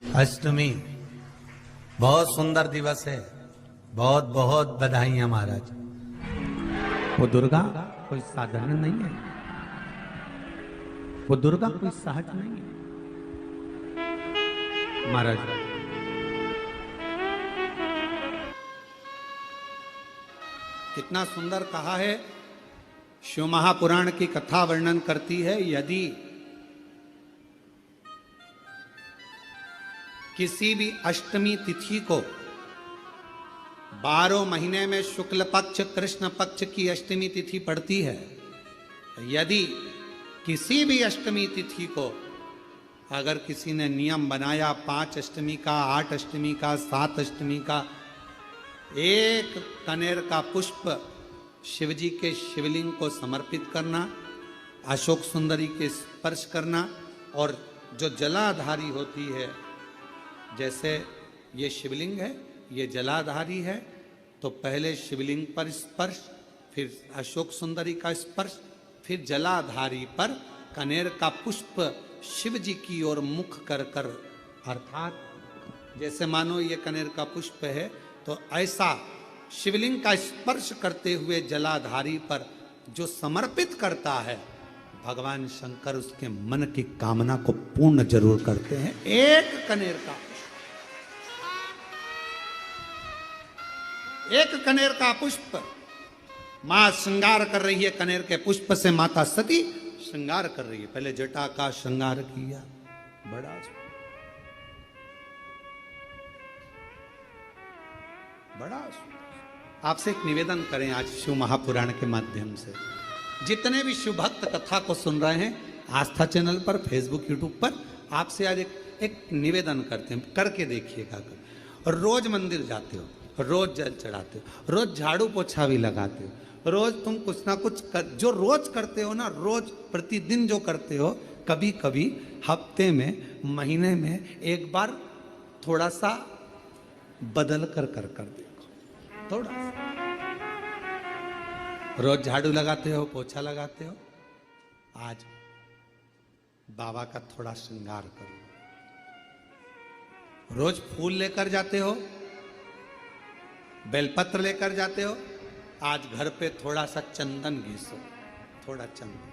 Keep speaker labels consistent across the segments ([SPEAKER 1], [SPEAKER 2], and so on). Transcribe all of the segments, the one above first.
[SPEAKER 1] अष्टमी बहुत सुंदर दिवस है। बहुत बहुत बधाइयां महाराज। वो दुर्गा कोई साधारण नहीं है, वो दुर्गा कोई सहज नहीं है महाराज। कितना सुंदर कहा है। शिव महापुराण की कथा वर्णन करती है, यदि किसी भी अष्टमी तिथि को 12 महीने में शुक्ल पक्ष कृष्ण पक्ष की अष्टमी तिथि पड़ती है, यदि किसी भी अष्टमी तिथि को अगर किसी ने नियम बनाया 5 अष्टमी का, 8 अष्टमी का, 7 अष्टमी का, एक कनेर का पुष्प शिवजी के शिवलिंग को समर्पित करना, अशोक सुंदरी के स्पर्श करना, और जो जलाधारी होती है, जैसे ये शिवलिंग है, ये जलाधारी है, तो पहले शिवलिंग पर स्पर्श, फिर अशोक सुंदरी का स्पर्श, फिर जलाधारी पर कनेर का पुष्प शिव जी की ओर मुख कर कर, अर्थात जैसे मानो ये कनेर का पुष्प है, तो ऐसा शिवलिंग का स्पर्श करते हुए जलाधारी पर जो समर्पित करता है, भगवान शंकर उसके मन की कामना को पूर्ण जरूर करते हैं। एक कनेर का पुष्प, मां श्रृंगार कर रही है, कनेर के पुष्प से माता सती श्रृंगार कर रही है। पहले जटा का श्रृंगार किया, बड़ा आपसे एक निवेदन करें आज शिव महापुराण के माध्यम से, जितने भी शिव भक्त कथा को सुन रहे हैं आस्था चैनल पर, फेसबुक यूट्यूब पर, आपसे आज एक निवेदन करते हैं, करके देखिएगा। और रोज मंदिर जाते हो, रोज जल चढ़ाते हो, रोज झाड़ू पोछा भी लगाते हो, रोज तुम कुछ ना कुछ जो रोज करते हो ना, रोज प्रतिदिन जो करते हो, कभी कभी हफ्ते में, महीने में एक बार थोड़ा सा बदल कर देखो। थोड़ा रोज झाड़ू लगाते हो, पोछा लगाते हो, आज बाबा का थोड़ा श्रृंगार करो। रोज फूल लेकर जाते हो, बेलपत्र लेकर जाते हो, आज घर पे थोड़ा सा चंदन घिसो, थोड़ा चंदन।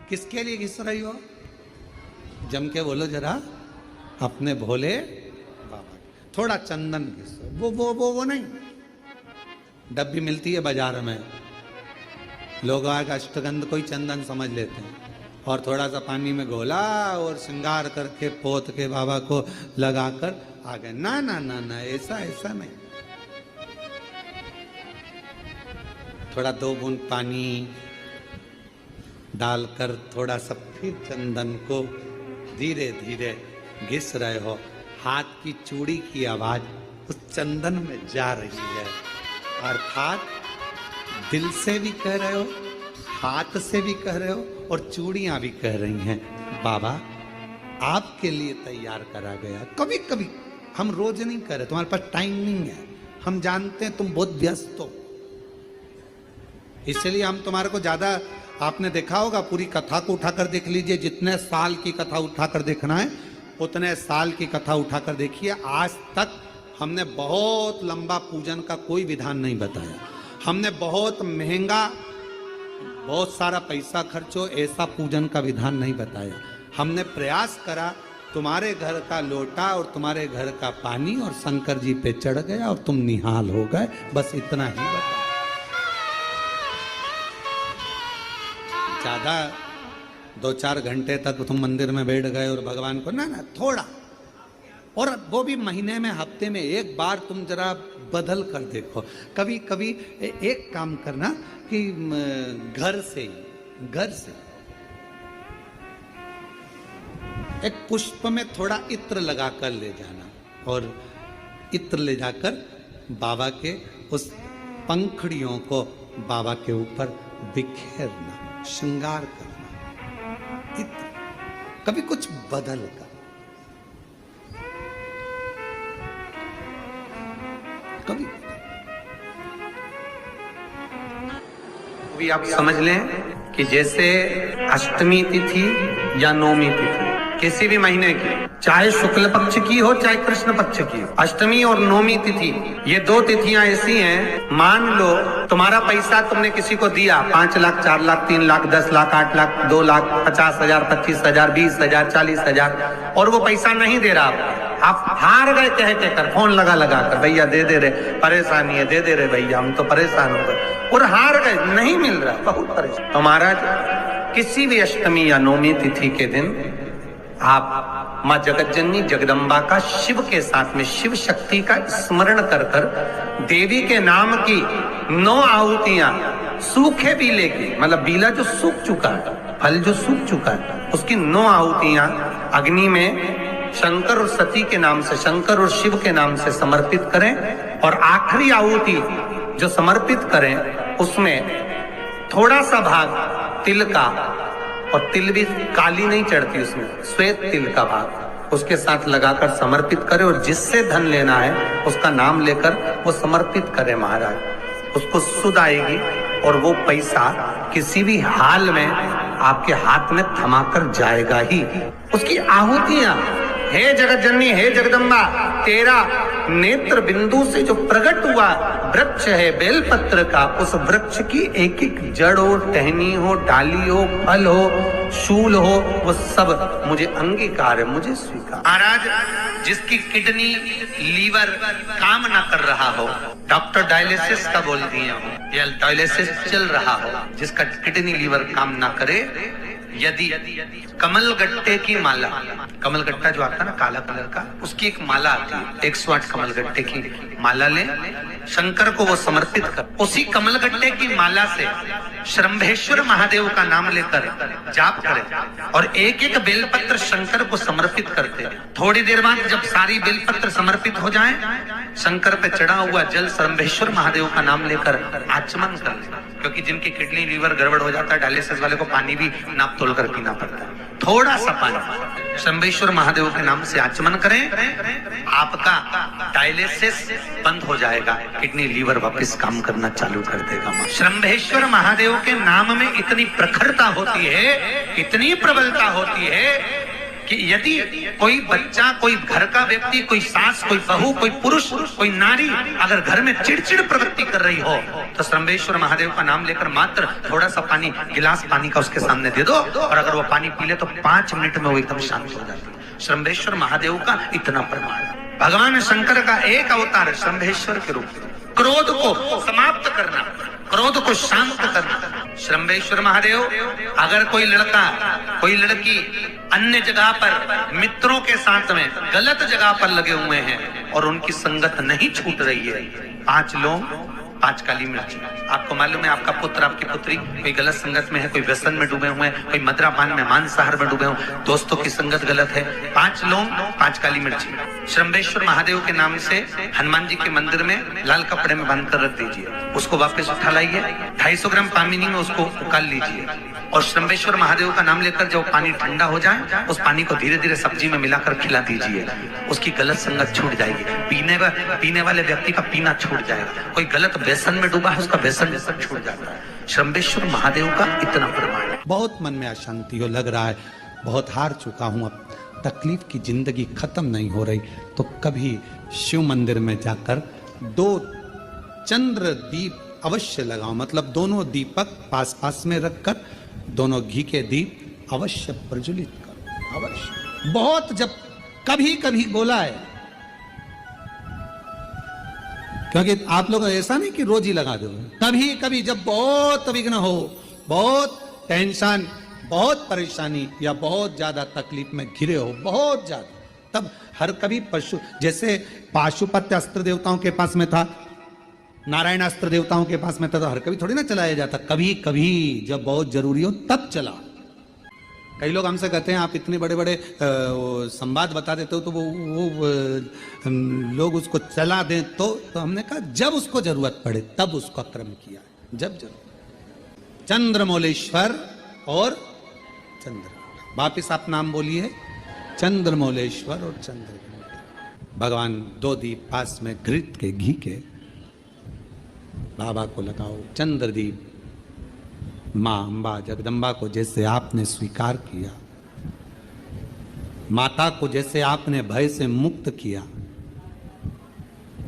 [SPEAKER 1] किसके लिए घिस रही हो? जम के बोलो जरा, अपने भोले बाबा। थोड़ा चंदन घिसो, वो नहीं, डब्बी मिलती है बाजार में, लोग आगे अष्टगंध को ही चंदन समझ लेते हैं, और थोड़ा सा पानी में घोला और श्रृंगार करके पोत के बाबा को लगाकर आ गए। ना ना ना ना, ऐसा नहीं। थोड़ा 2 बूंद पानी डालकर थोड़ा सा फिर चंदन को धीरे धीरे घिस रहे हो। हाथ की चूड़ी की आवाज उस चंदन में जा रही है, अर्थात दिल से भी कह रहे हो, हाथ से भी कह रहे हो, और चूड़ियां भी कह रही हैं, बाबा आपके लिए तैयार करा गया। कभी कभी हम रोज नहीं कर रहे, तुम्हारे पास टाइम नहीं है, हम जानते हैं तुम बहुत व्यस्त हो, इसलिए हम तुम्हारे को ज्यादा, आपने देखा होगा, पूरी कथा को उठाकर देख लीजिए, जितने साल की कथा उठाकर देखना है उतने साल की कथा उठाकर देखिए। आज तक हमने बहुत लंबा पूजन का कोई विधान नहीं बताया, हमने बहुत महंगा, बहुत सारा पैसा खर्चो, ऐसा पूजन का विधान नहीं बताया। हमने प्रयास करा तुम्हारे घर का लोटा और तुम्हारे घर का पानी और शंकर जी पे चढ़ गया और तुम निहाल हो गए, बस इतना ही बताया। ज्यादा 2-4 घंटे तक तुम मंदिर में बैठ गए और भगवान को ना थोड़ा, और वो भी महीने में, हफ्ते में एक बार तुम जरा बदल कर देखो। कभी कभी एक काम करना कि घर से एक पुष्प में थोड़ा इत्र लगा कर ले जाना, और इत्र ले जाकर बाबा के उस पंखड़ियों को बाबा के ऊपर बिखेरना, श्रृंगार करना। इत्र कभी कुछ बदल कर, कभी आप समझ लें कि जैसे अष्टमी तिथि या नौमी तिथि किसी भी महीने की, चाहे शुक्ल पक्ष की हो चाहे कृष्ण पक्ष की हो, अष्टमी और नवमी तिथि, ये दो तिथियां ऐसी हैं, मान लो तुम्हारा पैसा तुमने किसी को दिया 5 लाख 4 लाख 3 लाख 10 लाख 8 लाख 2 लाख 50,000 25,000 20,000 40,000 और वो पैसा नहीं दे रहा, आप हार गए कह के कर, फोन लगा कर, भैया दे दे रहे, परेशानी है, दे दे रहे भैया, हम तो परेशान हो गए, और हार गए, नहीं मिल रहा, बहुत परेशान। तो महाराज किसी भी अष्टमी या नवमी तिथि के दिन आप माँ जगतजननी जगदम्बा का शिव के साथ में शिव शक्ति का स्मरण कर कर देवी के नाम की 9 आहुतियां, सूखे बीले की, मतलब बीला जो सूख चुका है, फल जो सूख चुका है, उसकी 9 आहुतियां अग्नि में शंकर और सती के नाम से, शंकर और शिव के नाम से समर्पित करें, और आखिरी आहुति जो समर्पित करें उसमें थोड़ा सा भाग तिल का, और तिल भी काली नहीं चढ़ती उसमें, श्वेत तिल का भाग उसके साथ लगाकर समर्पित करें, और जिससे धन लेना है उसका नाम लेकर वो समर्पित करें महाराज, उसको सुध आएगी और वो पैसा किसी भी हाल में आपके हाथ में थमाकर जाएगा ही। उसकी आहुतियां, हे जगत जननी, हे जगदम्बा, तेरा नेत्र बिंदु से जो प्रकट हुआ वृक्ष है बेलपत्र का, उस वृक्ष की एक एक जड़ हो, टहनी हो, डाली हो, फल हो, शूल हो, वो सब मुझे अंगीकार है, मुझे स्वीकार। महाराज जिसकी किडनी लीवर काम ना कर रहा हो, डॉक्टर डायलिसिस का बोल दिए हो या डायलिसिस चल रहा हो, जिसका किडनी लीवर काम ना करे, यदि कमल गट्टे की माला, कमल गट्टा जो आता है ना काला कलर का, उसकी एक माला आती है, 108 कमल गट्टे की माला ले, शंकर को वो समर्पित कर, उसी कमल गट्टे की माला से श्रंभेश्वर महादेव का नाम लेकर जाप करें, और एक एक बेलपत्र शंकर को समर्पित करते। थोड़ी देर बाद जब सारी बेलपत्र समर्पित हो जाएं, शंकर पे चढ़ा हुआ जल श्रंभेश्वर महादेव का नाम लेकर आचमन कर ले, क्योंकि जिनकी किडनी लीवर गड़बड़ हो जाता है, डायलिसिस वाले को पानी भी नाप तोल कर पीना पड़ता है, थोड़ा सा पानी शंभेश्वर महादेव के नाम से आचमन करें, आपका डायलिसिस बंद हो जाएगा, किडनी लीवर वापस काम करना चालू कर देगा। शंभेश्वर महादेव के नाम में इतनी प्रखरता होती है, इतनी प्रबलता होती है कि यदि कोई बच्चा, कोई घर का व्यक्ति, कोई सास, कोई बहू, कोई पुरुष, कोई नारी अगर घर में चिड़चिड़ प्रवृत्ति कर रही हो, तो श्रंभेश्वर महादेव का नाम लेकर मात्र थोड़ा सा पानी, गिलास पानी का उसके सामने दे दो, और अगर वो पानी पी ले तो 5 मिनट में वो एकदम शांत हो जाती है। श्रंभेश्वर महादेव का इतना प्रमाण। भगवान शंकर का एक अवतार श्रंभेश्वर के रूप में, क्रोध को समाप्त करना, क्रोध को शांत करना। श्रंभेश्वर महादेव, अगर कोई लड़का, कोई लड़की अन्य जगह पर मित्रों के साथ में गलत जगह पर लगे हुए हैं और उनकी संगत नहीं छूट रही है, 5 लौंग 5 काली मिर्च। आपको मालूम है आपका पुत्र, आपकी पुत्री कोई गलत संगत में है, कोई व्यसन में डूबे हुए हैं, कोई मद्रापान में, मांसाहार में डूबे हुए, दोस्तों की संगत गलत है, 5 लौंग 5 काली मिर्ची श्रंभेश्वर महादेव के नाम से हनुमान जी के मंदिर में लाल कपड़े में बांध कर रख दीजिए, उसको वापस उठा लाइए, 250 ग्राम पामिनी में उसको उकाल लीजिए, और श्रंभेश्वर महादेव का नाम लेकर जब पानी ठंडा हो जाए, उस पानी को धीरे धीरे सब्जी में मिलाकर खिला दीजिए, उसकी गलत संगत छूट जाएगी, पीने वाले व्यक्ति का पीना छूट जाएगा, कोई गलत व्यसन में डूबा है उसका व्यसन छूट जाता है। श्रंभेश्वर महादेव का इतना प्रमाण है। बहुत मन में अशांति हो, लग रहा है बहुत हार चुका हूं, अब तकलीफ की जिंदगी खत्म नहीं हो रही, तो कभी शिव मंदिर में जाकर 2 चंद्र दीप अवश्य लगाओ, मतलब दोनों दीपक पास पास में रखकर दोनों घी के दीप अवश्य प्रज्वलित करो, अवश्य। बहुत जब कभी कभी बोला है, क्योंकि आप लोग ऐसा नहीं कि रोज ही लगा दो, कभी कभी जब बहुत विघ्न हो, बहुत टेंशन, बहुत परेशानी या बहुत ज्यादा तकलीफ में घिरे हो, बहुत ज्यादा, तब हर कभी पशु, जैसे पाशुपत्य अस्त्र देवताओं के पास में था, नारायण अस्त्र देवताओं के पास में था, तो हर कभी थोड़ी ना चलाया जाता, कभी कभी जब बहुत जरूरी हो तब चला। कई लोग हमसे कहते हैं आप इतने बड़े बड़े संवाद बता देते हो, तो वो लोग उसको चला दें, तो हमने कहा जब उसको जरूरत पड़े तब उसका क्रम किया, जब जरूरत। चंद्रमौलेश्वर और चंद्र, वापिस आप नाम बोलिए, चंद्रमौलेश्वर और चंद्र। भगवान 2 दीप पास में घृत के घी के बाबा को लगाओ, चंद्रदीप माँ अम्बा जगदम्बा को जैसे आपने स्वीकार किया, माता को जैसे आपने भय से मुक्त किया,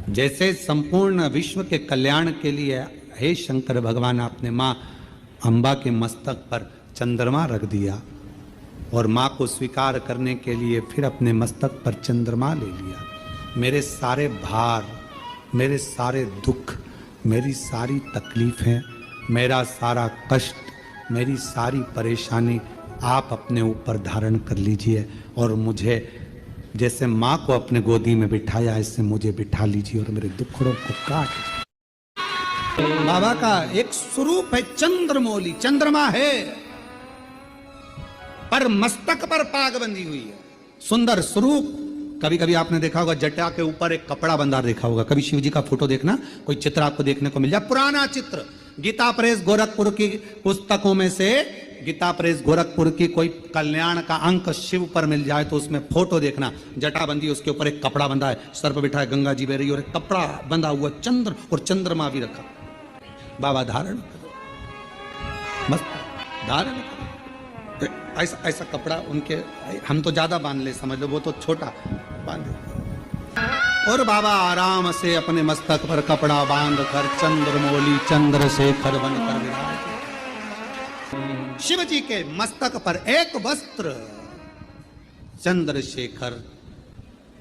[SPEAKER 1] जैसे संपूर्ण विश्व के कल्याण के लिए हे शंकर भगवान आपने मां अंबा के मस्तक पर चंद्रमा रख दिया और मां को स्वीकार करने के लिए फिर अपने मस्तक पर चंद्रमा ले लिया। मेरे सारे भार, मेरे सारे दुख, मेरी सारी तकलीफें, मेरा सारा कष्ट, मेरी सारी परेशानी आप अपने ऊपर धारण कर लीजिए और मुझे जैसे माँ को अपने गोदी में बिठाया ऐसे मुझे बिठा लीजिए और मेरे दुखड़ों को काट लीजिए। बाबा का एक स्वरूप है चंद्रमौली, चंद्रमा है पर मस्तक पर पाग बंधी हुई है, सुंदर स्वरूप। कभी कभी आपने देखा होगा जटा के ऊपर एक कपड़ा बंधा देखा होगा। कभी शिव जी का फोटो देखना, कोई चित्र आपको देखने को मिल जाए, पुराना चित्र, गीता प्रेस गोरखपुर की पुस्तकों में से गीता प्रेस गोरखपुर की कोई कल्याण का अंक शिव पर मिल जाए तो उसमें फोटो देखना, जटा बंधी, उसके ऊपर एक कपड़ा बंधा है, सर पर बिठा है गंगा जी बह रही और एक कपड़ा बंधा हुआ चंद्र और चंद्रमा भी रखा। बाबा धारण करो, मस्त धारण करो। तो ऐसा ऐसा कपड़ा उनके, हम तो ज्यादा बांध ले समझ लो, वो तो छोटा बांधे और बाबा आराम से अपने मस्तक पर कपड़ा बांध कर चंद्रमौली चंद्रशेखर बनकर विराज। शिव जी के मस्तक पर एक वस्त्र चंद्रशेखर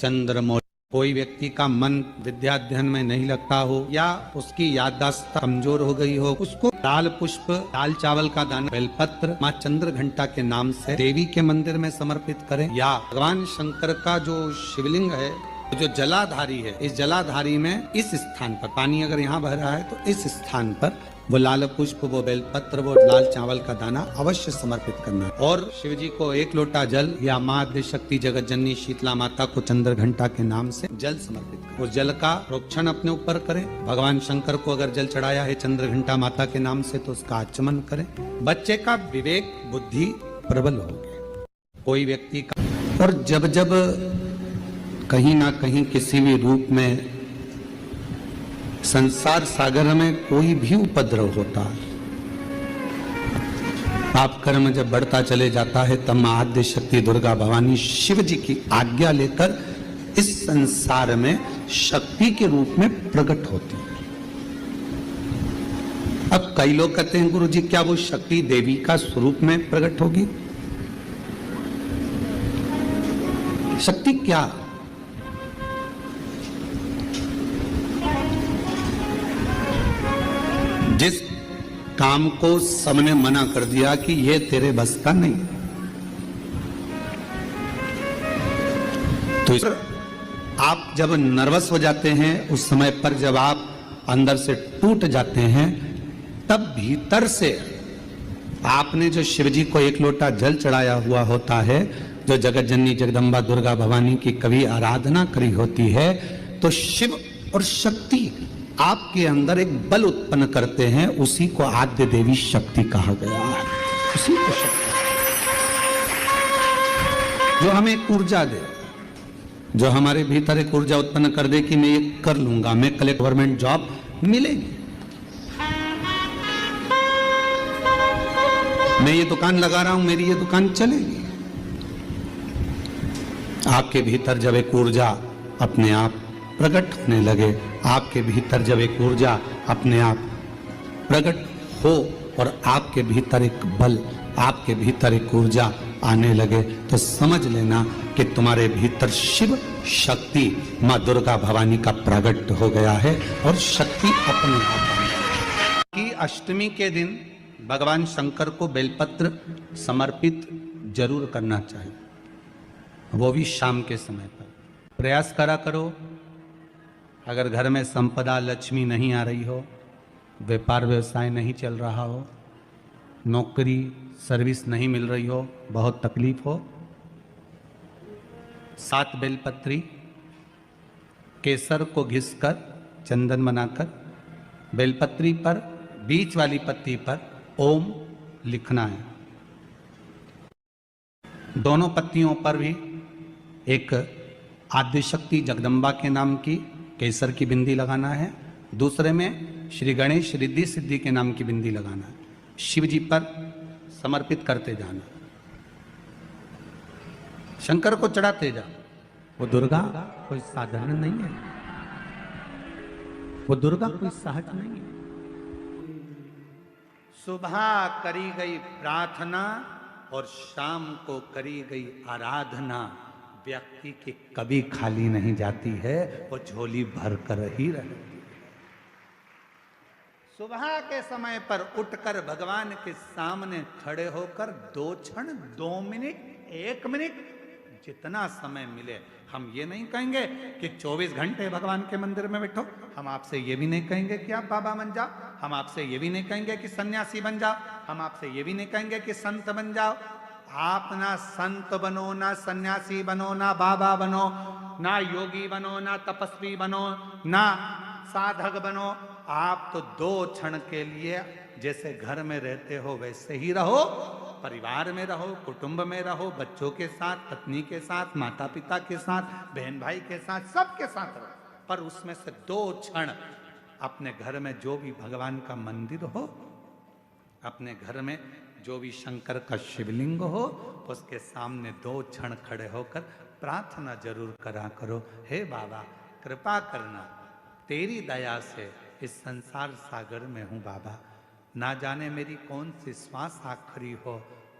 [SPEAKER 1] चंद्रमौली। कोई व्यक्ति का मन विद्या अध्ययन में नहीं लगता हो या उसकी याददाश्त कमजोर हो गई हो, उसको लाल पुष्प, दाल चावल का दाना, बेलपत्र माँ चंद्र घंटा के नाम से देवी के मंदिर में समर्पित करें या भगवान शंकर का जो शिवलिंग है, जो जलाधारी है, इस जलाधारी में इस स्थान पर पानी अगर यहाँ बह रहा है तो इस स्थान पर वो लाल पुष्प, वो बेलपत्र, वो लाल चावल का दाना अवश्य समर्पित करना और शिव जी को एक लोटा जल या माँ आद्य शक्ति जगत जननी शीतला माता को चंद्र घंटा के नाम से जल समर्पित करें। उस जल का प्रोक्षण अपने ऊपर करें। भगवान शंकर को अगर जल चढ़ाया है चंद्र घंटा माता के नाम से तो उसका आचमन करें। बच्चे का विवेक बुद्धि प्रबल होगी। कोई व्यक्ति का, और जब जब कहीं ना कहीं किसी भी रूप में संसार सागर में कोई भी उपद्रव होता है, पाप कर्म जब बढ़ता चले जाता है, तब मां आद्य शक्ति दुर्गा भवानी शिव जी की आज्ञा लेकर इस संसार में शक्ति के रूप में प्रकट होती है। अब कई लोग कहते हैं गुरु जी क्या वो शक्ति देवी का स्वरूप में प्रकट होगी? शक्ति क्या? जिस काम को सबने मना कर दिया कि ये तेरे बस का नहीं, तो आप जब नर्वस हो जाते हैं, उस समय पर जब आप अंदर से टूट जाते हैं, तब भीतर से आपने जो शिव जी को एक लोटा जल चढ़ाया हुआ होता है, जो जगत जननी जगदम्बा दुर्गा भवानी की कभी आराधना करी होती है, तो शिव और शक्ति आपके अंदर एक बल उत्पन्न करते हैं। उसी को आद्य देवी शक्ति कहा गया है। उसी को शक्ति जो हमें एक ऊर्जा दे, जो हमारे भीतर एक ऊर्जा उत्पन्न कर दे कि मैं ये कर लूंगा, मैं कल गवर्नमेंट जॉब मिलेगी, मैं ये दुकान लगा रहा हूं, मेरी ये दुकान चलेगी। आपके भीतर जब एक ऊर्जा अपने आप प्रकट होने लगे, आपके भीतर जब एक ऊर्जा अपने आप प्रकट हो और आपके भीतर एक बल, आपके भीतर एक ऊर्जा आने लगे, तो समझ लेना कि तुम्हारे भीतर शिव शक्ति मां दुर्गा भवानी का प्रकट हो गया है और शक्ति अपने आप की। अष्टमी के दिन भगवान शंकर को बेलपत्र समर्पित जरूर करना चाहिए, वो भी शाम के समय पर। प्रयास करा करो, अगर घर में संपदा लक्ष्मी नहीं आ रही हो, व्यापार व्यवसाय नहीं चल रहा हो, नौकरी सर्विस नहीं मिल रही हो, बहुत तकलीफ हो, 7 बेलपत्री केसर को घिसकर चंदन बनाकर बेलपत्री पर बीच वाली पत्ती पर ओम लिखना है। दोनों पत्तियों पर भी एक आद्यशक्ति जगदम्बा के नाम की केसर की बिंदी लगाना है, दूसरे में श्री गणेश रिद्धि सिद्धि के नाम की बिंदी लगाना है। शिव जी पर समर्पित करते जाना। शंकर को चढ़ाते जाओ। वो दुर्गा कोई साधारण नहीं है, वो दुर्गा कोई सहज नहीं है। सुबह करी गई प्रार्थना और शाम को करी गई आराधना व्यक्ति की कभी खाली नहीं जाती है, वो झोली भर कर ही रहती है। सुबह के समय पर उठकर भगवान के सामने खड़े होकर 2 क्षण, 2 मिनट, 1 मिनट, जितना समय मिले। हम ये नहीं कहेंगे कि 24 घंटे भगवान के मंदिर में बैठो। हम आपसे ये भी नहीं कहेंगे कि आप बाबा बन जाओ। हम आपसे ये भी नहीं कहेंगे कि सन्यासी बन जाओ। हम आपसे ये भी नहीं कहेंगे कि संत बन जाओ। आप ना संत बनो, ना सन्यासी बनो, ना बाबा बनो, ना योगी बनो, ना तपस्वी बनो, ना साधक बनो। आप तो 2 क्षण के लिए जैसे घर में रहते हो वैसे ही रहो, परिवार में रहो, कुटुंब में रहो, बच्चों के साथ, पत्नी के साथ, माता पिता के साथ, बहन भाई के साथ, सबके साथ रहो। पर उसमें से 2 क्षण अपने घर में जो भी भगवान का मंदिर हो, अपने घर में जो भी शंकर का शिवलिंग हो, उसके सामने 2 क्षण खड़े होकर प्रार्थना जरूर करा करो। हे बाबा कृपा करना, तेरी दया से इस संसार सागर में हूँ बाबा। ना जाने मेरी कौन सी श्वास आखिरी हो,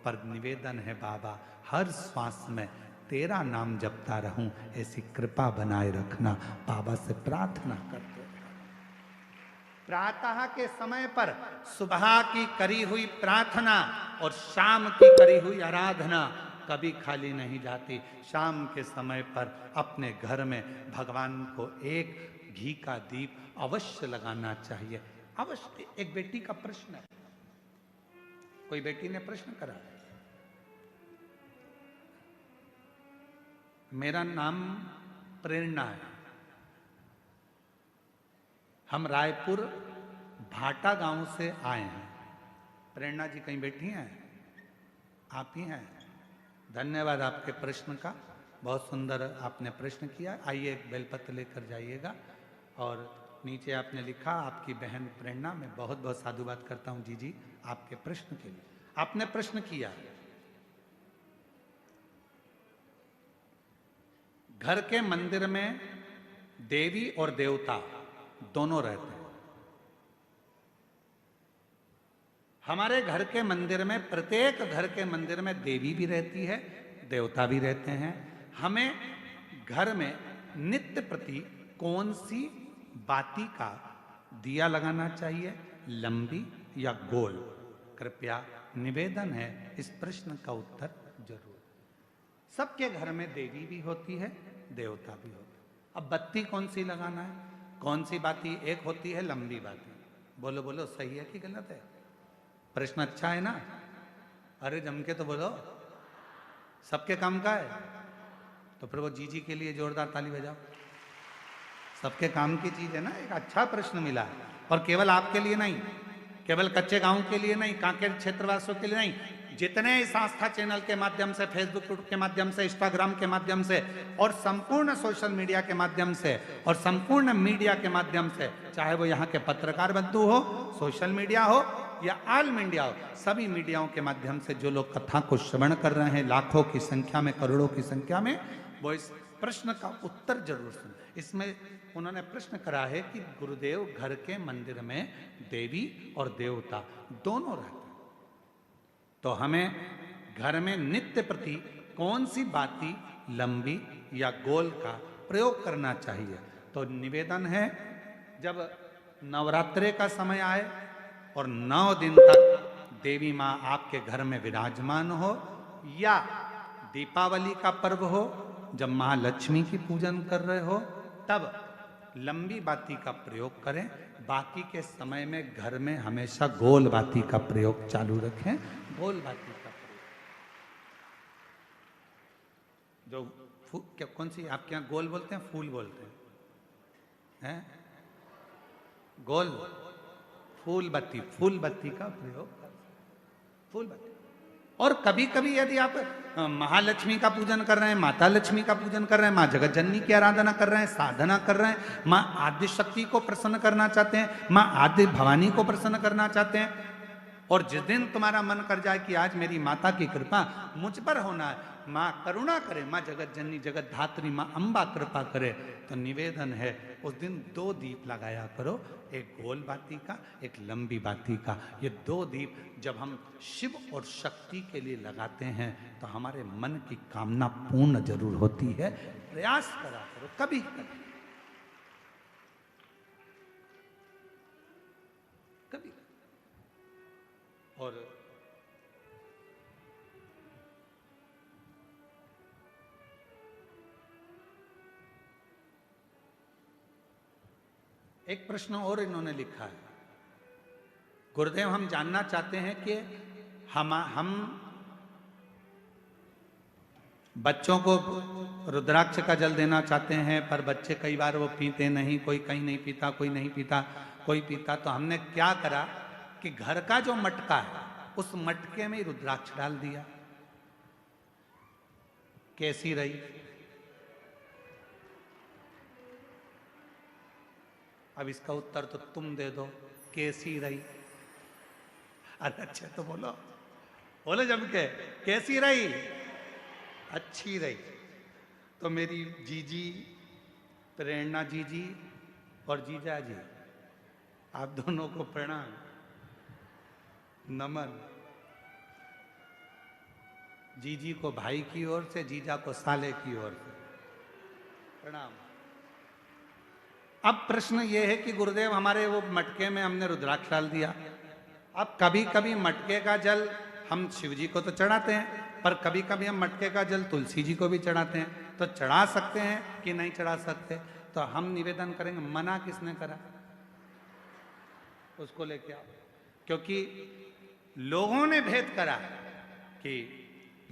[SPEAKER 1] पर निवेदन है बाबा हर श्वास में तेरा नाम जपता रहूं, ऐसी कृपा बनाए रखना। बाबा से प्रार्थना करते। प्रातः के समय पर सुबह की करी हुई प्रार्थना और शाम की करी हुई आराधना कभी खाली नहीं जाती। शाम के समय पर अपने घर में भगवान को एक घी का दीप अवश्य लगाना चाहिए, अवश्य। एक बेटी का प्रश्न है, कोई बेटी ने प्रश्न करा, मेरा नाम प्रेरणा है, हम रायपुर भाटा गांव से आए हैं। प्रेरणा जी कहीं बैठी हैं? आप ही हैं? धन्यवाद आपके प्रश्न का, बहुत सुंदर आपने प्रश्न किया। आइए एक बेलपत्र लेकर जाइएगा। और नीचे आपने लिखा आपकी बहन प्रेरणा, मैं बहुत बहुत साधुवाद करता हूं जी आपके प्रश्न के लिए। आपने प्रश्न किया, घर के मंदिर में देवी और देवता दोनों रहते हैं। हमारे घर के मंदिर में, प्रत्येक घर के मंदिर में देवी भी रहती है, देवता भी रहते हैं। हमें घर में नित्य प्रति कौन सी बाती का दिया लगाना चाहिए, लंबी या गोल? कृपया निवेदन है इस प्रश्न का उत्तर जरूर। सबके घर में देवी भी होती है, देवता भी होता है। अब बत्ती कौन सी लगाना है, कौन सी बाती? एक होती है लंबी बाती। बोलो बोलो, सही है कि गलत है? प्रश्न अच्छा है ना? अरे जम के तो बोलो, सबके काम का है तो फिर वो जी के लिए जोरदार ताली बजाओ। सबके काम की चीज है ना, एक अच्छा प्रश्न मिला है। और केवल आपके लिए नहीं, केवल कच्चे गांव के लिए नहीं, कांकेर क्षेत्रवासियों के लिए नहीं, जितने इस आस्था चैनल के माध्यम से, फेसबुक के माध्यम से, इंस्टाग्राम के माध्यम से और संपूर्ण सोशल मीडिया के माध्यम से और संपूर्ण मीडिया के माध्यम से, चाहे वो यहाँ के पत्रकार बंधु हो, सोशल मीडिया हो या ऑल मीडिया हो, सभी मीडियाओं के माध्यम से जो लोग कथा को श्रवण कर रहे हैं, लाखों की संख्या में, करोड़ों की संख्या में, वो इस प्रश्न का उत्तर जरूर सुन। इसमें उन्होंने प्रश्न करा है कि गुरुदेव घर के मंदिर में देवी और देवता दोनों रहते हैं, तो हमें घर में नित्य प्रति कौन सी बाती, लंबी या गोल का प्रयोग करना चाहिए? तो निवेदन है, जब नवरात्रे का समय आए और 9 दिन तक देवी माँ आपके घर में विराजमान हो, या दीपावली का पर्व हो जब महालक्ष्मी की पूजन कर रहे हो, तब लंबी बाती का प्रयोग करें। बाकी के समय में घर में हमेशा गोल बाती का प्रयोग चालू रखें। गोल बाती का प्रयोग, जो क्या, कौन सी आपके यहाँ गोल बोलते हैं, फूल बोलते हैं? गोल फूल बत्ती, फूल बत्ती का प्रयोग, फूल बत्ती। और कभी कभी यदि आप महालक्ष्मी का पूजन कर रहे हैं, माता लक्ष्मी का पूजन कर रहे हैं, माँ जगत जननी की आराधना कर रहे हैं, साधना कर रहे हैं, माँ आदि शक्ति को प्रसन्न करना चाहते हैं, माँ आदि भवानी को प्रसन्न करना चाहते हैं, और जिस दिन तुम्हारा मन कर जाए कि आज मेरी माता की कृपा मुझ पर होना है, माँ करुणा करे, माँ जगत जननी जगत धात्री माँ अम्बा कृपा करे, तो निवेदन है उस दिन 2 दीप लगाया करो, एक गोल बाती का, एक लंबी बाती का। ये 2 दीप जब हम शिव और शक्ति के लिए लगाते हैं तो हमारे मन की कामना पूर्ण जरूर होती है। प्रयास करा करो कभी कभी कभी। और एक प्रश्न और इन्होंने लिखा है, गुरुदेव हम जानना चाहते हैं कि हम बच्चों को रुद्राक्ष का जल देना चाहते हैं, पर बच्चे कई बार वो पीते नहीं, कोई कहीं नहीं पीता, कोई नहीं पीता, कोई पीता, तो हमने क्या करा कि घर का जो मटका है उस मटके में रुद्राक्ष डाल दिया। कैसी रही? अब इसका उत्तर तो तुम दे दो, कैसी रही? अरे अच्छा तो बोलो, बोलो जम के, कैसी रही? अच्छी रही। तो मेरी जीजी, प्रेरणा जीजी और जीजा जी, आप दोनों को प्रणाम, नमन। जीजी को भाई की ओर से, जीजा को साले की ओर से प्रणाम। अब प्रश्न ये है कि गुरुदेव हमारे वो मटके में हमने रुद्राक्ष डाल दिया। अब कभी कभी मटके का जल हम शिव जी को तो चढ़ाते हैं, पर कभी कभी हम मटके का जल तुलसी जी को भी चढ़ाते हैं, तो चढ़ा सकते हैं कि नहीं चढ़ा सकते? तो हम निवेदन करेंगे, मना किसने करा? उसको लेके आओ। क्योंकि लोगों ने भेद करा कि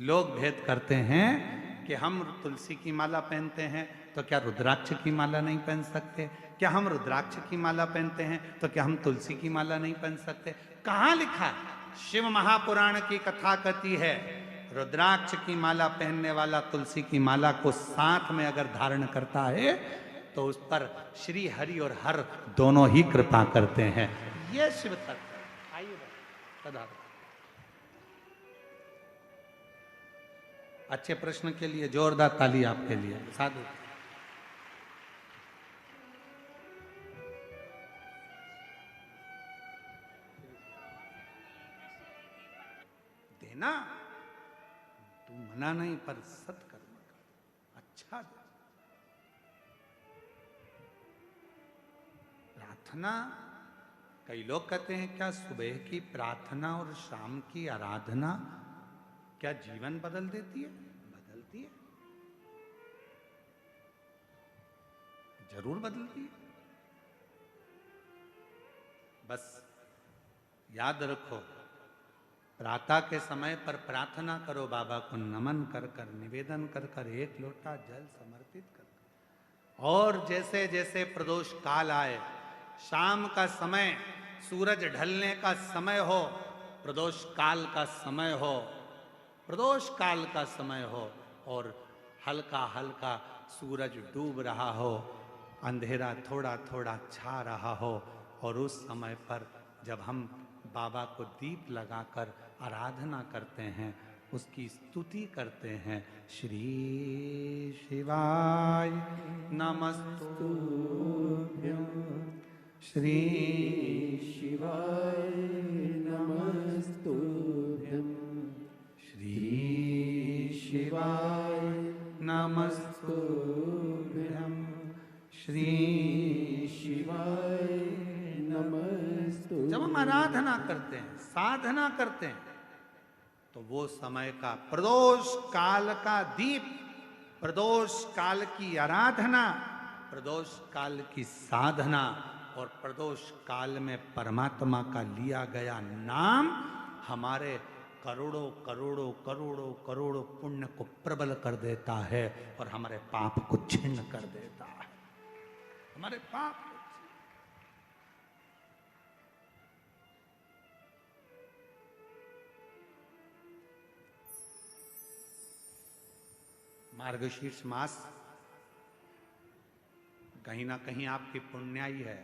[SPEAKER 1] लोग भेद करते हैं कि हम तुलसी की माला पहनते हैं तो क्या रुद्राक्ष की माला नहीं पहन सकते? क्या हम रुद्राक्ष की माला पहनते हैं तो क्या हम तुलसी की माला नहीं पहन सकते? कहाँ लिखा है? शिव महापुराण की कथा कहती है, रुद्राक्ष की माला पहनने वाला तुलसी की माला को साथ में अगर धारण करता है तो उस पर श्री हरि और हर दोनों ही कृपा करते हैं। ये शिव तत्व। आइए पधारो। अच्छे प्रश्न के लिए जोरदार ताली आपके लिए। साधु। देना तू मना नहीं, पर सत्कर्म कर, अच्छा दे। प्रार्थना, कई लोग कहते हैं क्या सुबह की प्रार्थना और शाम की आराधना क्या जीवन बदल देती है? बदलती है, जरूर बदलती है। बस याद रखो, प्रातः के समय पर प्रार्थना करो, बाबा को नमन कर कर, निवेदन कर कर, एक लोटा जल समर्पित कर। और जैसे जैसे प्रदोष काल आए, शाम का समय, सूरज ढलने का समय हो, प्रदोष काल का समय हो, प्रदोष काल का समय हो, और हल्का हल्का सूरज डूब रहा हो, अंधेरा थोड़ा थोड़ा छा रहा हो, और उस समय पर जब हम बाबा को दीप लगाकर आराधना करते हैं, उसकी स्तुति करते हैं, श्री शिवाय नमस्तुभ्यं, श्री
[SPEAKER 2] शिवाय नमस्तुभ्यं,
[SPEAKER 1] श्री शिवाय नमस्तुभ्यं, श्री
[SPEAKER 2] शिवाय नमस्तुभ्यं।
[SPEAKER 1] जब हम आराधना करते हैं, साधना करते हैं, तो वो समय का प्रदोष काल का दीप, प्रदोष काल की आराधना, प्रदोष काल की साधना, और प्रदोष काल में परमात्मा का लिया गया नाम हमारे करोड़ों करोड़ों करोड़ों करोड़ों पुण्य को प्रबल कर देता है, और हमारे पाप को छिन्न कर देता है। हमारे पाप को मार्गशीर्ष मास कहीं ना कहीं आपकी पुण्याई है,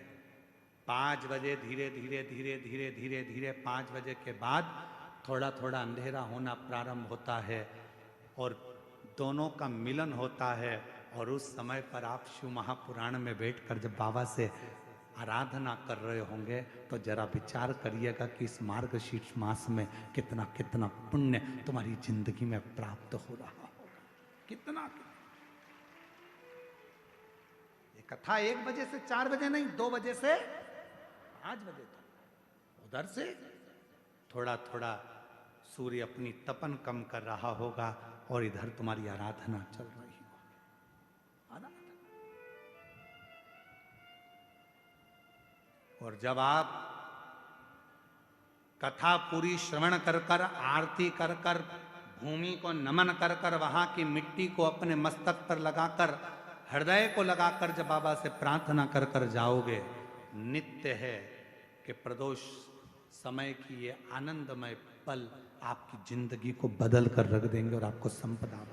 [SPEAKER 1] 5 बजे धीरे धीरे धीरे धीरे धीरे धीरे 5 बजे के बाद थोड़ा थोड़ा अंधेरा होना प्रारंभ होता है और दोनों का मिलन होता है। और उस समय पर आप शिव महापुराण में बैठकर जब बाबा से आराधना कर रहे होंगे तो जरा विचार करिएगा कि इस मार्गशीर्ष मास में कितना कितना पुण्य तुम्हारी जिंदगी में प्राप्त हो रहा होगा। कितना ये कथा 1 बजे से 4 बजे नहीं, 2 बजे से 5 बजे तक उधर से थोड़ा थोड़ा सूर्य अपनी तपन कम कर रहा होगा और इधर तुम्हारी आराधना चल रही होगी। और जब आप कथा पूरी श्रवण कर कर, आरती कर कर, भूमि को नमन कर कर, वहां की मिट्टी को अपने मस्तक पर लगाकर, हृदय को लगाकर जब बाबा से प्रार्थना कर कर जाओगे, नित्य है कि प्रदोष समय की ये आनंदमय पल आपकी जिंदगी को बदल कर रख देंगे और आपको संपदा